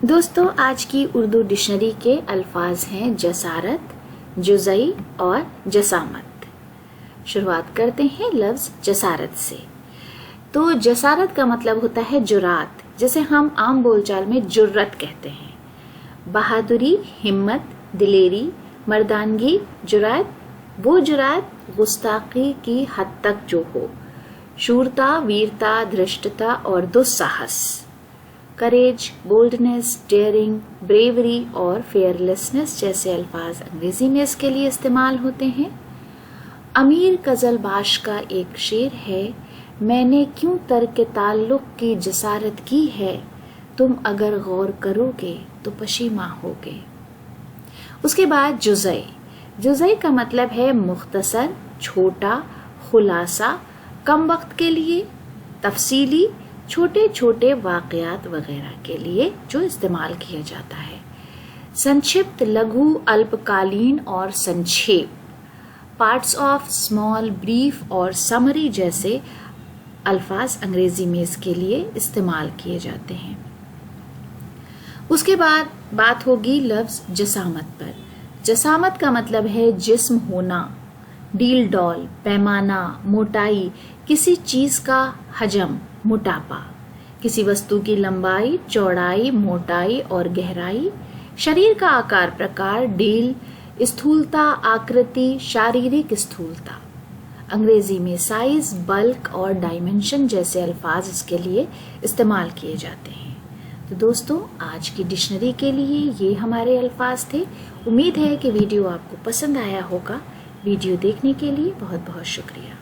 दोस्तों, आज की उर्दू डिक्शनरी के अल्फाज हैं जसारत, जुज़ई और जसामत। शुरुआत करते हैं लफ्ज़ जसारत से। तो जसारत का मतलब होता है जुरात, जैसे हम आम बोलचाल में जुर्रत कहते हैं। बहादुरी, हिम्मत, दिलेरी, मर्दानगी, जुरात, वो जुरात गुस्ताखी की हद तक जो हो, शूरता, वीरता, धृष्टता और दुस्साहस। करेज, बोल्डनेस, डेयरिंग, ब्रेवरी और फेयरलेसनेस जैसे अल्फाज अंग्रेजी में इसके लिए इस्तेमाल होते हैं। अमीर कजलबाश का एक शेर है, मैंने क्यों तर्क ताल्लुक की जसारत की है, तुम अगर गौर करोगे तो पशीमा होगे। उसके बाद जुज़ई। जुज़ई का मतलब है मुख्तसर, छोटा, खुलासा, कम वक्त के लिए, तफसीली, छोटे छोटे वाक़यात वगैरह के लिए जो इस्तेमाल किया जाता है। संक्षिप्त, लघु, अल्पकालीन और संक्षेप, पार्ट्स ऑफ, स्मॉल, ब्रीफ और समरी जैसे अल्फाज अंग्रेजी में इसके लिए इस्तेमाल किए जाते हैं। उसके बाद बात होगी लफ्ज़ जसामत पर। जसामत का मतलब है जिस्म होना, डील डॉल, पैमाना, मोटाई, किसी चीज का हजम, मोटापा, किसी वस्तु की लंबाई, चौड़ाई, मोटाई और गहराई, शरीर का आकार प्रकार, डील, स्थूलता, आकृति, शारीरिक स्थूलता। अंग्रेजी में साइज, बल्क और डायमेंशन जैसे अल्फाज इसके लिए इस्तेमाल किए जाते हैं। तो दोस्तों, आज की डिक्शनरी के लिए ये हमारे अल्फाज थे। उम्मीद है कि वीडियो आपको पसंद आया होगा। वीडियो देखने के लिए बहुत बहुत शुक्रिया।